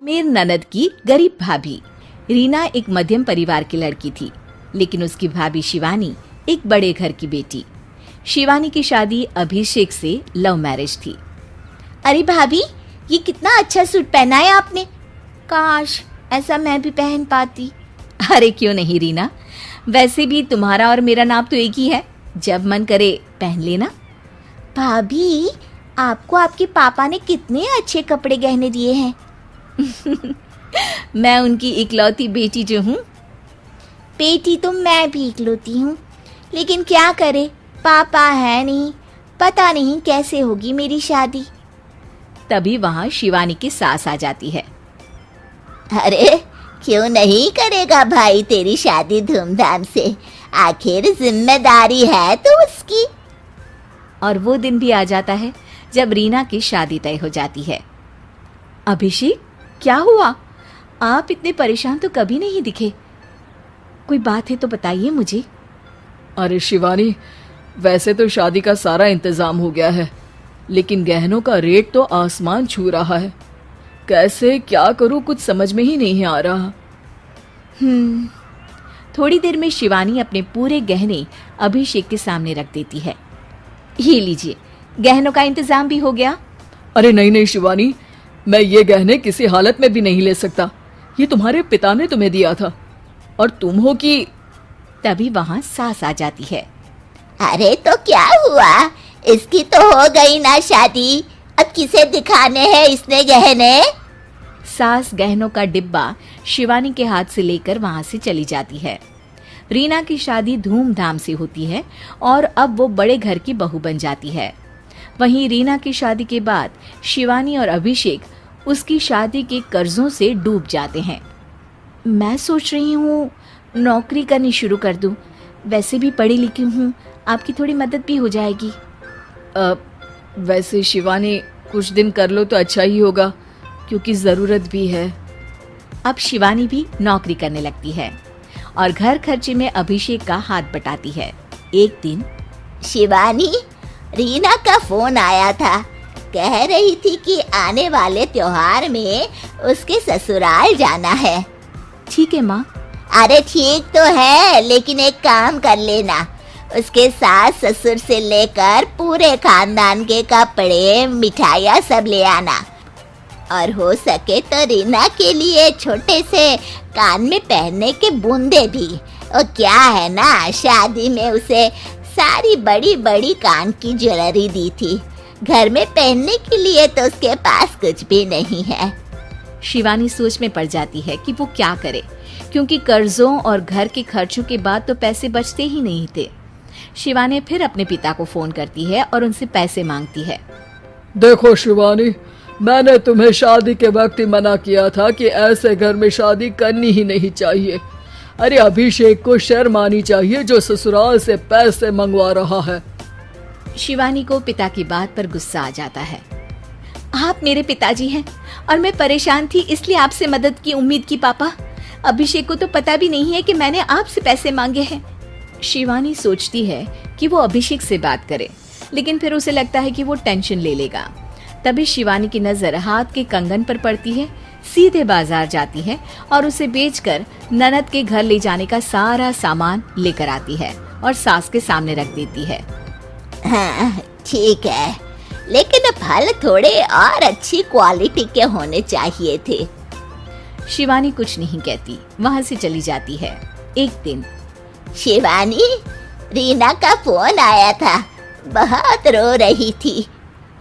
मेर ननद की गरीब भाभी। रीना एक मध्यम परिवार की लड़की थी, लेकिन उसकी भाभी शिवानी एक बड़े घर की बेटी। शिवानी की शादी अभिषेक से लव मैरिज थी। अरे भाभी, ये कितना अच्छा सूट पहना है आपने। काश ऐसा मैं भी पहन पाती। अरे क्यों नहीं रीना, वैसे भी तुम्हारा और मेरा नाम तो एक ही है, जब मन करे पहन लेना। भाभी, आपको आपके पापा ने कितने अच्छे कपड़े गहने दिए हैं। मैं उनकी इकलौती बेटी जो हूँ। बेटी तो मैं भी इकलौती हूँ, लेकिन क्या करे, पापा है नहीं, पता नहीं कैसे होगी मेरी शादी। तभी वहाँ शिवानी की सास आ जाती है। अरे क्यों नहीं करेगा भाई तेरी शादी धूमधाम से, आखिर जिम्मेदारी है तो उसकी। और वो दिन भी आ जाता है जब रीना की शादी तय हो जाती है। अभिषेक, क्या हुआ? आप इतने परेशान तो कभी नहीं दिखे, कोई बात है तो बताइए मुझे। अरे शिवानी, वैसे तो शादी का सारा इंतजाम हो गया है, लेकिन गहनों का रेट तो आसमान छू रहा है। कैसे क्या करूं, कुछ समझ में ही नहीं आ रहा। थोड़ी देर में शिवानी अपने पूरे गहने अभिषेक के सामने रख देती है। ये लीजिए, गहनों का इंतजाम भी हो गया। अरे नहीं नहीं शिवानी, मैं ये गहने किसी हालत में भी नहीं ले सकता। ये तुम्हारे पिता ने तुम्हें दिया था, और तुम हो कि। तभी वहां सास आ जाती है। अरे तो क्या हुआ, इसकी तो हो गई ना शादी, अब किसे दिखाने हैं इसने गहने। सास गहनों का डिब्बा शिवानी के हाथ से लेकर वहां से चली जाती है। रीना की शादी धूमधाम से होती है और अब वो बड़े घर की बहू बन जाती है। वहीं रीना की शादी के बाद शिवानी और अभिषेक उसकी शादी के कर्जों से डूब जाते हैं। मैं सोच रही हूँ नौकरी करनी शुरू कर दूँ, वैसे भी पढ़ी लिखी हूँ, आपकी थोड़ी मदद भी हो जाएगी। वैसे शिवानी, कुछ दिन कर लो तो अच्छा ही होगा, क्योंकि ज़रूरत भी है। अब शिवानी भी नौकरी करने लगती है और घर खर्चे में अभिषेक का हाथ बटाती है। एक दिन शिवानी, रीना का फोन आया था, कह रही थी कि आने वाले त्योहार में उसके ससुराल जाना है। ठीक है माँ। अरे ठीक तो है, लेकिन एक काम कर लेना, उसके सास ससुर से लेकर पूरे खानदान के कपड़े मिठाइयाँ सब ले आना, और हो सके तो रीना के लिए छोटे से कान में पहनने के बूंदे भी। और क्या है ना, शादी में उसे सारी बड़ी बड़ी कान की ज्वेलरी दी थी, घर में पहनने के लिए तो उसके पास कुछ भी नहीं है। शिवानी सोच में पड़ जाती है कि वो क्या करे, क्योंकि कर्जों और घर के खर्चों के बाद तो पैसे बचते ही नहीं थे। शिवानी फिर अपने पिता को फोन करती है और उनसे पैसे मांगती है। देखो शिवानी, मैंने तुम्हें शादी के वक्त ही मना किया था कि ऐसे घर में शादी करनी ही नहीं चाहिए। अरे अभिषेक को शर्म आनी चाहिए जो ससुराल से पैसे मंगवा रहा है। शिवानी को पिता की बात पर गुस्सा आ जाता है। आप मेरे पिताजी हैं और मैं परेशान थी इसलिए आपसे मदद की उम्मीद की पापा। अभिषेक को तो पता भी नहीं है कि मैंने आपसे पैसे मांगे हैं। शिवानी सोचती है कि वो अभिषेक से बात करे, लेकिन फिर उसे लगता है कि वो टेंशन ले लेगा। तभी शिवानी की नजर हाथ के कंगन पर पड़ती है, सीधे बाजार जाती है और उसे बेचकर ननद के घर ले जाने का सारा सामान लेकर आती है और सास के सामने रख देती है। हाँ ठीक है, लेकिन फल थोड़े और अच्छी क्वालिटी के होने चाहिए थे। शिवानी कुछ नहीं कहती, वहाँ से चली जाती है। एक दिन शिवानी, रीना का फोन आया था, बहुत रो रही थी।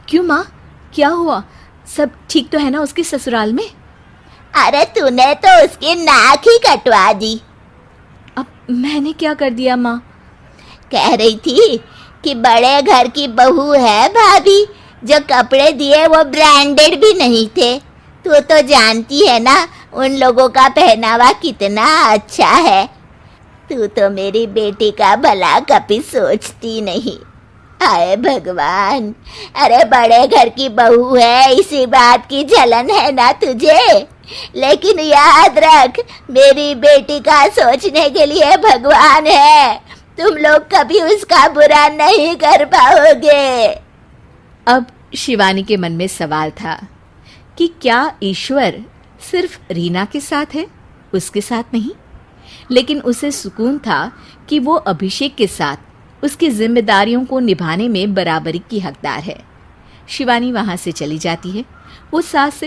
क्यों माँ, क्या हुआ? सब ठीक तो है ना उसके ससुराल में? अरे तूने तो उसकी नाक ही कटवा दी। अब मैंने क्या कर दिया माँ? कह रही थी कि बड़े घर की बहू है भाभी, जो कपड़े दिए वो ब्रांडेड भी नहीं थे। तू तो जानती है ना उन लोगों का पहनावा कितना अच्छा है। तू तो मेरी बेटी का भला कभी सोचती नहीं। हाय भगवान, अरे बड़े घर की बहू है, इसी बात की जलन है ना तुझे, लेकिन याद रख मेरी बेटी का सोचने के लिए भगवान है, तुम लोग कभी उसका बुरा नहीं कर पाओगे। अब शिवानी के मन में सवाल था कि क्या ईश्वर सिर्फ रीना के साथ है, उसके साथ नहीं। लेकिन उसे सुकून था कि वो अभिषेक के साथ उसकी जिम्मेदारियों को निभाने में बराबरी की हकदार है। शिवानी वहां से चली जाती है। वो सास से